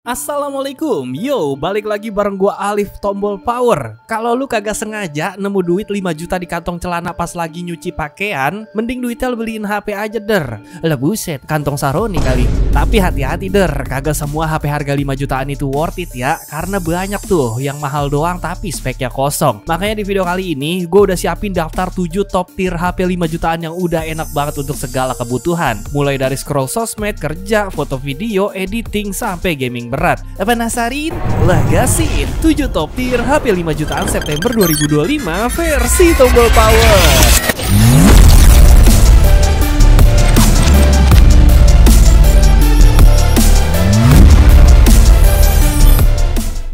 Assalamualaikum, yo balik lagi bareng gua Alif Tombol Power. Kalau lu kagak sengaja nemu duit 5 juta di kantong celana pas lagi nyuci pakaian, mending duitnya lu beliin HP aja der. Lah buset, kantong saroni kali. Tapi hati-hati der, kagak semua HP harga 5 jutaan itu worth it ya. Karena banyak tuh yang mahal doang tapi speknya kosong. Makanya di video kali ini gua udah siapin daftar 7 top tier HP 5 jutaan yang udah enak banget untuk segala kebutuhan. Mulai dari scroll sosmed, kerja, foto video, editing, sampai gaming berat. Penasarin? Lah gasin 7 top tier HP 5 jutaan September 2025 versi Tombol Power.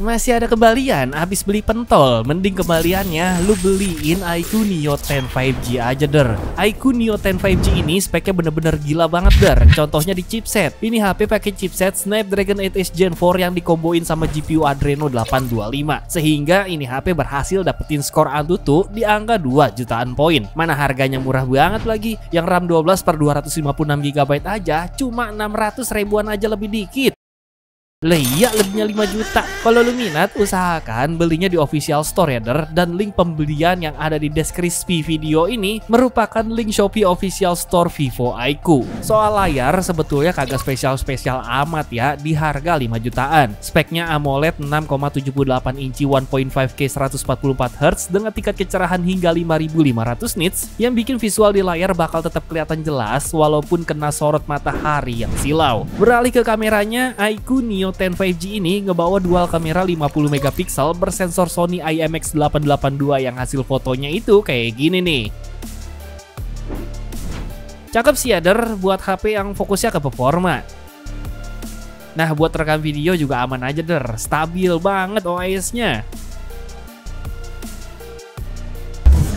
Masih ada kembalian abis beli pentol, mending kembaliannya lu beliin iQOO Neo 10 5G aja der. iQOO Neo 10 5G ini speknya bener-bener gila banget der. Contohnya di chipset, ini HP pakai chipset Snapdragon 8 Gen 4 yang dikomboin sama GPU Adreno 825, sehingga ini HP berhasil dapetin skor Antutu di angka 2 jutaan poin. Mana harganya murah banget lagi, yang RAM 12 per 256GB aja cuma 600 ribuan aja lebih dikit. Lah iya, lebihnya 5 juta. Kalau lu minat, usahakan belinya di official store ya der. Dan link pembelian yang ada di deskripsi video ini merupakan link Shopee official store Vivo iQOO. Soal layar sebetulnya kagak spesial-spesial amat ya, di harga 5 jutaan. Speknya AMOLED 6,78 inci 1.5K 144Hz dengan tingkat kecerahan hingga 5500 nits yang bikin visual di layar bakal tetap kelihatan jelas walaupun kena sorot matahari yang silau. Beralih ke kameranya, iQOO Neo 10 5G ini ngebawa dual kamera 50 megapiksel bersensor Sony IMX882 yang hasil fotonya itu kayak gini nih. Cakep sih ya der, buat HP yang fokusnya ke performa. Nah buat rekam video juga aman aja der, stabil banget OIS-nya.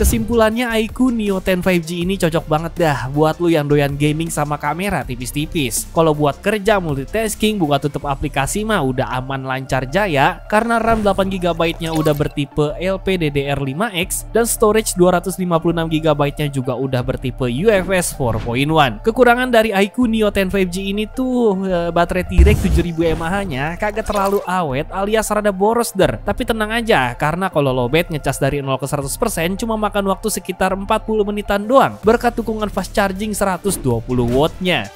Kesimpulannya iQOO Neo 10 5G ini cocok banget dah buat lu yang doyan gaming sama kamera tipis-tipis. Kalau buat kerja multitasking, buka tutup aplikasi mah udah aman lancar jaya karena RAM 8GB-nya udah bertipe LPDDR5X dan storage 256GB-nya juga udah bertipe UFS 4.1. Kekurangan dari iQOO Neo 10 5G ini tuh baterai T-Rex 7000 mAh-nya kagak terlalu awet alias rada boros der. Tapi tenang aja karena kalau lowbat ngecas dari 0 ke 100% cuma makan waktu sekitar 40 menitan doang berkat dukungan fast charging 120 wattnya.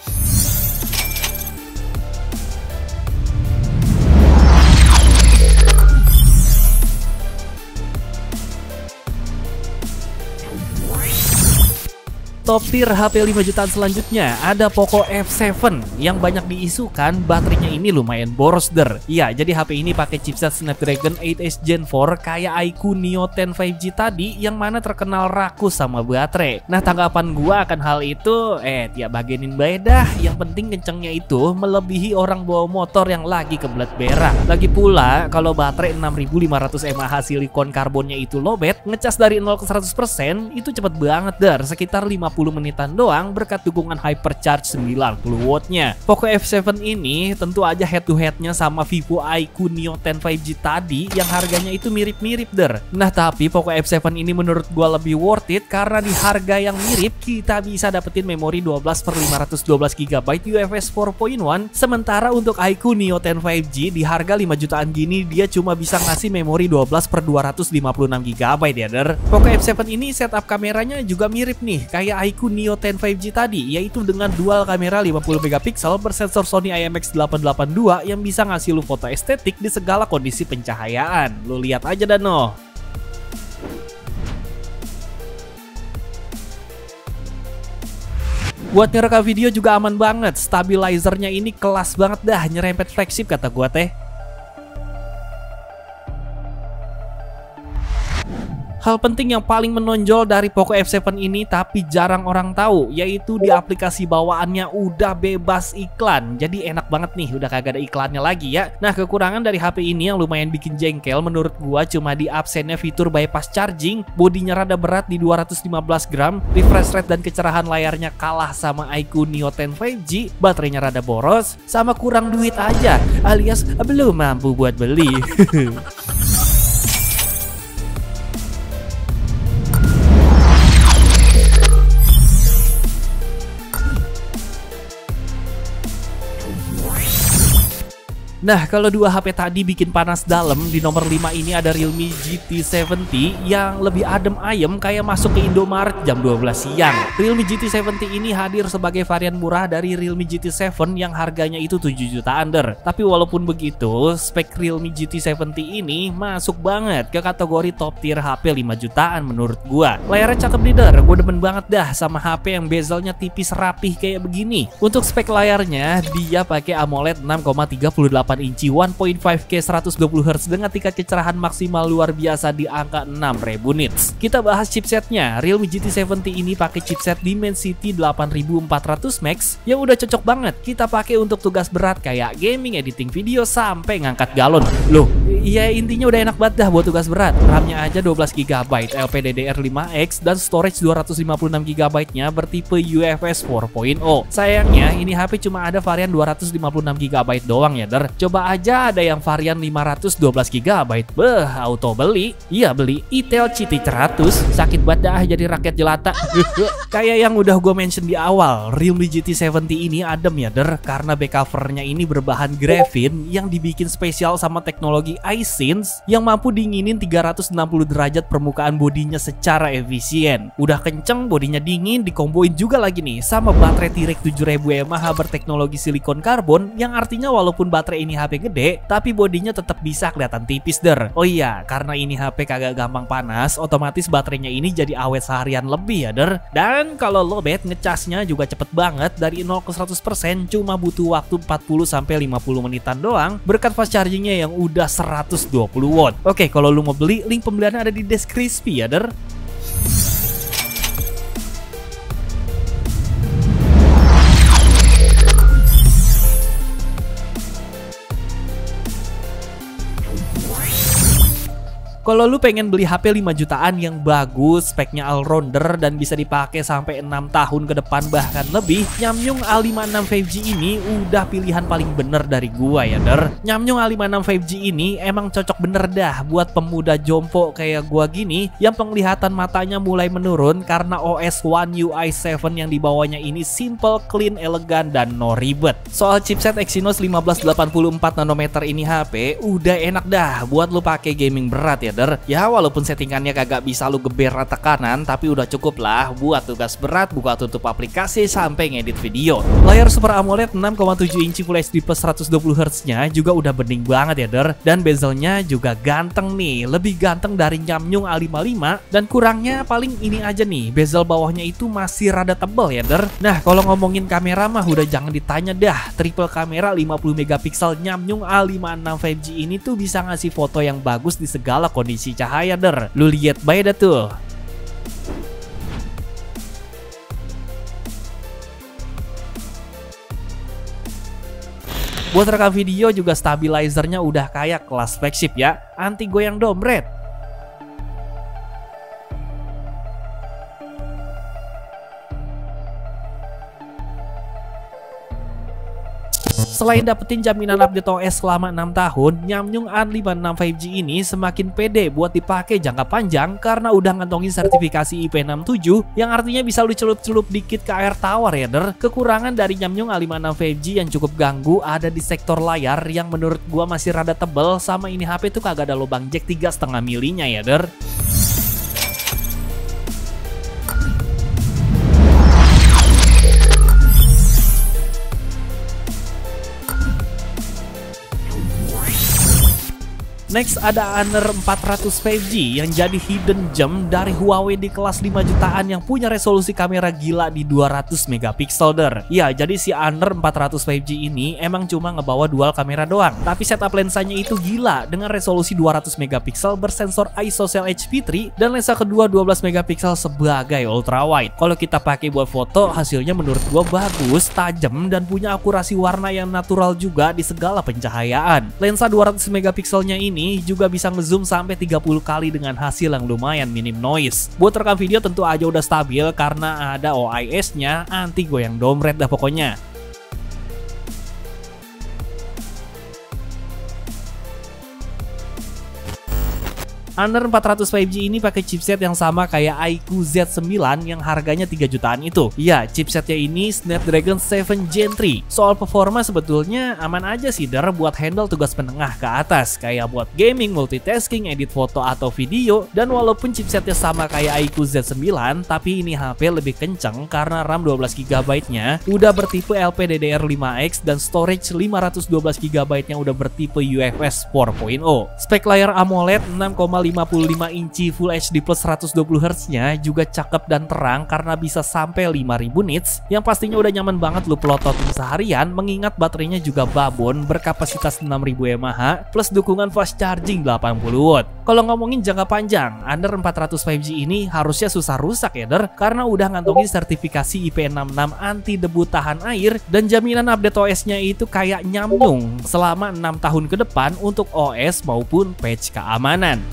Top tier HP 5 jutaan selanjutnya ada Poco F7 yang banyak diisukan baterainya ini lumayan boros der. Iya, jadi HP ini pakai chipset Snapdragon 8 Gen 4 kayak iQOO Neo 10 5G tadi yang mana terkenal rakus sama baterai. Nah tanggapan gua akan hal itu tiap bagianin beda. Yang penting kencengnya itu melebihi orang bawa motor yang lagi kebelet berak. Lagi pula kalau baterai 6500 mAh silikon karbonnya itu lowbat, ngecas dari 0 ke 100% itu cepet banget der, sekitar 50 menitan doang berkat dukungan hypercharge 90 wattnya. Poco F7 ini tentu aja head to headnya sama Vivo iQOO Neo 10 5G tadi yang harganya itu mirip-mirip der. Nah tapi Poco F7 ini menurut gua lebih worth it karena di harga yang mirip kita bisa dapetin memori 12 per 512GB UFS 4.1, sementara untuk iQOO Neo 10 5G di harga 5 jutaan gini dia cuma bisa ngasih memori 12 per 256GB ya der. Poco F7 ini setup kameranya juga mirip nih kayak iQOO Neo 10 5G tadi, yaitu dengan dual kamera 50 megapiksel bersensor Sony IMX882 yang bisa ngasih lu foto estetik di segala kondisi pencahayaan. Lu lihat aja dan noh. Buat ngerekam video juga aman banget, stabilizernya ini kelas banget dah, nyerempet flagship kata gua teh. Hal penting yang paling menonjol dari Poco F7 ini tapi jarang orang tahu, yaitu di aplikasi bawaannya udah bebas iklan. Jadi enak banget nih, udah kagak ada iklannya lagi ya. Nah kekurangan dari HP ini yang lumayan bikin jengkel menurut gua cuma di absennya fitur bypass charging, bodinya rada berat di 215 gram, refresh rate dan kecerahan layarnya kalah sama iQOO Neo 10 5G, baterainya rada boros, sama kurang duit aja alias belum mampu buat beli. Nah, kalau dua HP tadi bikin panas dalam, di nomor 5 ini ada Realme GT70 yang lebih adem ayem kayak masuk ke Indomaret jam 12 siang. Realme GT70 ini hadir sebagai varian murah dari Realme GT7 yang harganya itu 7 juta under. Tapi walaupun begitu, spek Realme GT70 ini masuk banget ke kategori top tier HP 5 jutaan menurut gua. Layarnya cakep leader, gue demen banget dah sama HP yang bezelnya tipis rapih kayak begini. Untuk spek layarnya, dia pakai AMOLED 6,38 inci 1.5K 120Hz dengan tingkat kecerahan maksimal luar biasa di angka 6000 nits. Kita bahas chipsetnya. Realme GT70 ini pakai chipset Dimensity 8400 Max yang udah cocok banget kita pakai untuk tugas berat kayak gaming, editing video, sampai ngangkat galon. Loh, ya intinya udah enak banget dah buat tugas berat. RAM-nya aja 12GB, LPDDR5X dan storage 256GB-nya bertipe UFS 4.0. Sayangnya ini HP cuma ada varian 256GB doang ya, der. Coba aja ada yang varian 512GB. Beh, auto beli. Iya beli. Itel CT 100. Sakit banget dah jadi rakyat jelata. Kayak yang udah gue mention di awal, Realme GT70 ini adem ya, der, karena back covernya ini berbahan graphene yang dibikin spesial sama teknologi iSense yang mampu dinginin 360 derajat permukaan bodinya secara efisien. Udah kenceng, bodinya dingin, dikomboin juga lagi nih sama baterai T-Rex 7000 mAh berteknologi silikon karbon yang artinya walaupun baterai ini HP gede, tapi bodinya tetap bisa kelihatan tipis, der. Oh iya, karena ini HP kagak gampang panas, otomatis baterainya ini jadi awet seharian lebih ya, der. Dan kalau lowbat, ngecasnya juga cepet banget, dari 0 ke 100% cuma butuh waktu 40-50 menitan doang berkat fast chargingnya yang udah 120 watt. Oke, kalau lu mau beli, link pembeliannya ada di deskripsi ya, der. Kalau lu pengen beli HP 5 jutaan yang bagus, speknya all-rounder dan bisa dipakai sampai 6 tahun ke depan bahkan lebih, Nyamyung A56 5G ini udah pilihan paling bener dari gua ya, der. Nyamyung A56 5G ini emang cocok bener dah buat pemuda jompo kayak gua gini yang penglihatan matanya mulai menurun karena OS One UI 7 yang dibawanya ini simple, clean, elegan, dan no ribet. Soal chipset Exynos 1584 nanometer ini HP udah enak dah buat lu pakai gaming berat ya, der. Ya walaupun settingannya kagak bisa lu geber rata kanan, tapi udah cukup lah buat tugas berat, buka tutup aplikasi, sampai ngedit video. Layar Super AMOLED 6,7 inci Full HD plus 120Hz nya juga udah bening banget ya, der. Dan bezelnya juga ganteng nih, lebih ganteng dari Nyamyung A55. Dan kurangnya paling ini aja nih, bezel bawahnya itu masih rada tebel ya, der. Nah kalau ngomongin kamera mah udah jangan ditanya dah. Triple kamera 50 megapiksel Nyamyung A56 5G ini tuh bisa ngasih foto yang bagus di segala kondisi cahaya, der. Lu lihat baik dah tuh. Buat rekam video juga stabilizernya udah kayak kelas flagship ya, anti goyang dompet. Selain dapetin jaminan update OS selama 6 tahun, Nyamyung A56 5G ini semakin pede buat dipakai jangka panjang karena udah ngantongin sertifikasi IP67 yang artinya bisa lu celup-celup dikit ke air tawar ya, der. Kekurangan dari Nyamyung A56 5G yang cukup ganggu ada di sektor layar yang menurut gua masih rada tebel, sama ini HP tuh kagak ada lubang jack 3,5 milinya ya, der. Next ada Honor 400 5G yang jadi hidden gem dari Huawei di kelas 5 jutaan yang punya resolusi kamera gila di 200 megapiksel, der. Ya, jadi si Honor 400 5G ini emang cuma ngebawa dual kamera doang, tapi setup lensanya itu gila dengan resolusi 200 megapiksel bersensor ISOCELL HP3 dan lensa kedua 12 megapiksel sebagai ultra wide. Kalau kita pakai buat foto, hasilnya menurut gua bagus, tajam, dan punya akurasi warna yang natural juga di segala pencahayaan. Lensa 200 megapikselnya ini juga bisa ngezoom sampai 30 kali dengan hasil yang lumayan minim noise. Buat rekam video tentu aja udah stabil karena ada OIS-nya, anti goyang dompet dah pokoknya. Honor 400 5G ini pakai chipset yang sama kayak iQOO Z9 yang harganya 3 jutaan itu. Ya, chipsetnya ini Snapdragon 7 Gen 3. Soal performa sebetulnya aman aja sih der buat handle tugas menengah ke atas, kayak buat gaming, multitasking, edit foto atau video. Dan walaupun chipsetnya sama kayak iQOO Z9, tapi ini HP lebih kenceng karena RAM 12GB-nya udah bertipe LPDDR5X dan storage 512GB-nya udah bertipe UFS 4.0. Spek layar AMOLED 6,55 inci Full HD plus 120Hz-nya juga cakep dan terang karena bisa sampai 5000 nits, yang pastinya udah nyaman banget lu pelototin seharian mengingat baterainya juga babon berkapasitas 6000 mAh plus dukungan fast charging 80W. Kalau ngomongin jangka panjang, Honor 400 5G ini harusnya susah rusak ya der, karena udah ngantongin sertifikasi IP66 anti debu tahan air dan jaminan update OS-nya itu kayak nyambung selama 6 tahun ke depan untuk OS maupun patch keamanan.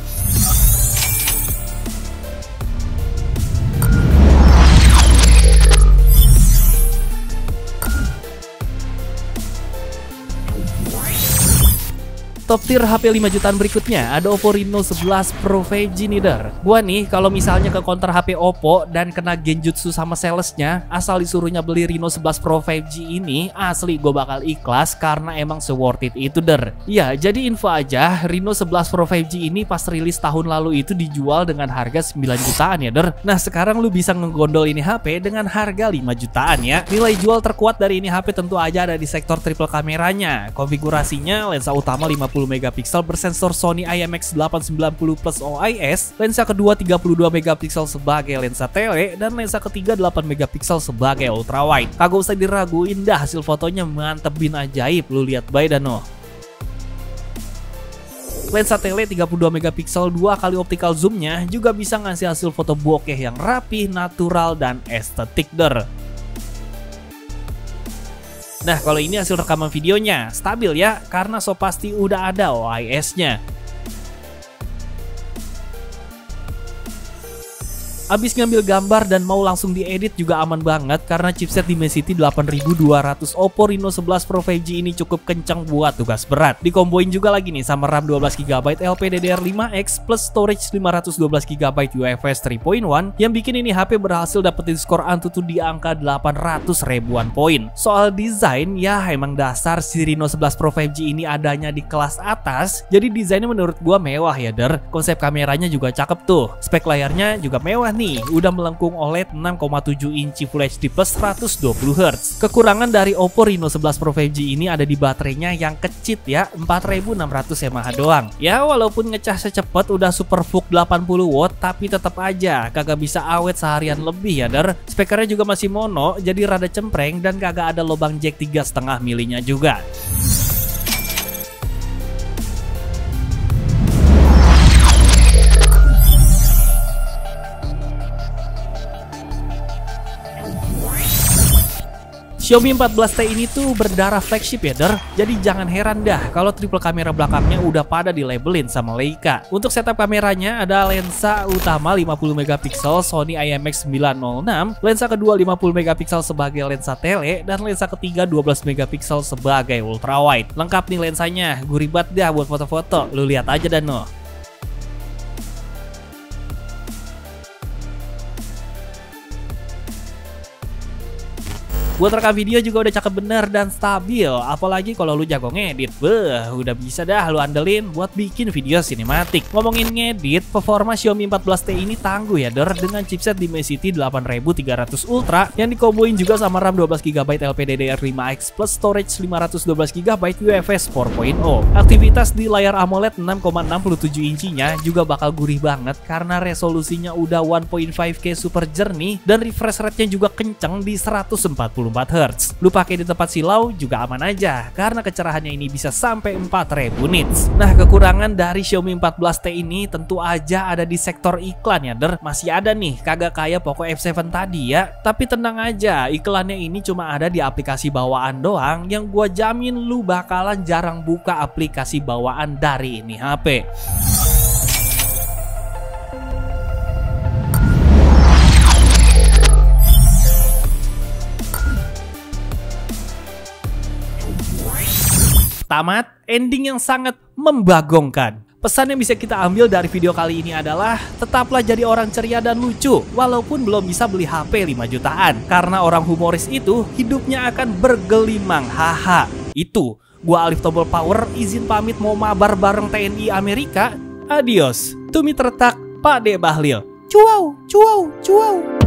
Top tier HP 5 jutaan berikutnya ada Oppo Reno 11 Pro 5G nih der. Gua nih kalau misalnya ke counter HP Oppo dan kena genjutsu sama salesnya asal disuruhnya beli Reno 11 Pro 5G ini, asli gue bakal ikhlas karena emang se-worth it itu der. Ya jadi info aja, Reno 11 Pro 5G ini pas rilis tahun lalu itu dijual dengan harga 9 jutaan ya der. Nah sekarang lu bisa ngegondol ini HP dengan harga 5 jutaan ya. Nilai jual terkuat dari ini HP tentu aja ada di sektor triple kameranya. Konfigurasinya lensa utama 50 megapiksel bersensor Sony IMX890 plus OIS, lensa kedua 32 megapiksel sebagai lensa tele, dan lensa ketiga 8 megapiksel sebagai ultrawide. Kagak usah diraguin dah, hasil fotonya mantep bin ajaib, lu lihat bae dah noh. Lensa tele 32 megapiksel 2 kali optical zoomnya juga bisa ngasih hasil foto bokeh yang rapih, natural, dan estetik der. Nah kalau ini hasil rekaman videonya, stabil ya, karena so pasti udah ada OIS-nya. Abis ngambil gambar dan mau langsung diedit juga aman banget karena chipset Dimensity 8200 Oppo Reno 11 Pro 5G ini cukup kencang buat tugas berat. Dikomboin juga lagi nih sama RAM 12GB LPDDR5X plus storage 512GB UFS 3.1 yang bikin ini HP berhasil dapetin skor Antutu di angka 800 ribuan poin. Soal desain ya emang dasar si Reno 11 Pro 5G ini adanya di kelas atas, jadi desainnya menurut gua mewah ya der. Konsep kameranya juga cakep tuh, spek layarnya juga mewah nih. Udah melengkung OLED 6,7 inci Full HD plus 120Hz. Kekurangan dari Oppo Reno 11 Pro 5G ini ada di baterainya yang kecil ya, 4600 mAh doang. Ya walaupun ngecas cepet udah super VOOC 80W, tapi tetap aja kagak bisa awet seharian lebih ya der. Spekernya juga masih mono, jadi rada cempreng dan kagak ada lubang jack 3,5 milinya juga. Xiaomi 14T ini tuh berdarah flagship ya der, jadi jangan heran dah kalau triple kamera belakangnya udah pada dilabelin sama Leica. Untuk setup kameranya ada lensa utama 50 megapiksel Sony IMX906, lensa kedua 50 megapiksel sebagai lensa tele, dan lensa ketiga 12 megapiksel sebagai ultrawide. Lengkap nih lensanya, gurih banget dah buat foto-foto, lu lihat aja dan noh. Buat rekam video juga udah cakep bener dan stabil, apalagi kalau lu jago ngedit, udah bisa dah lu andelin buat bikin video sinematik. Ngomongin ngedit, performa Xiaomi 14T ini tangguh ya der, dengan chipset Dimensity 8300 Ultra yang dikomboin juga sama RAM 12GB LPDDR5X plus storage 512GB UFS 4.0. Aktivitas di layar AMOLED 6,67 incinya juga bakal gurih banget karena resolusinya udah 1.5K super jernih dan refresh rate-nya juga kenceng di 144 Hz. Lu pakai di tempat silau juga aman aja karena kecerahannya ini bisa sampai 4000 nits. Nah, kekurangan dari Xiaomi 14T ini tentu aja ada di sektor iklan ya der. Masih ada nih, kagak kayak Poco F7 tadi ya. Tapi tenang aja, iklannya ini cuma ada di aplikasi bawaan doang yang gua jamin lu bakalan jarang buka aplikasi bawaan dari ini HP. Tamat, ending yang sangat membagongkan. Pesan yang bisa kita ambil dari video kali ini adalah tetaplah jadi orang ceria dan lucu walaupun belum bisa beli HP 5 jutaan. Karena orang humoris itu hidupnya akan bergelimang, haha. Itu, gua Alif Tobol Power izin pamit mau mabar bareng TNI Amerika. Adios, Tumi Tertak, Pak De Bahlil. Cuau, cuau, cuau.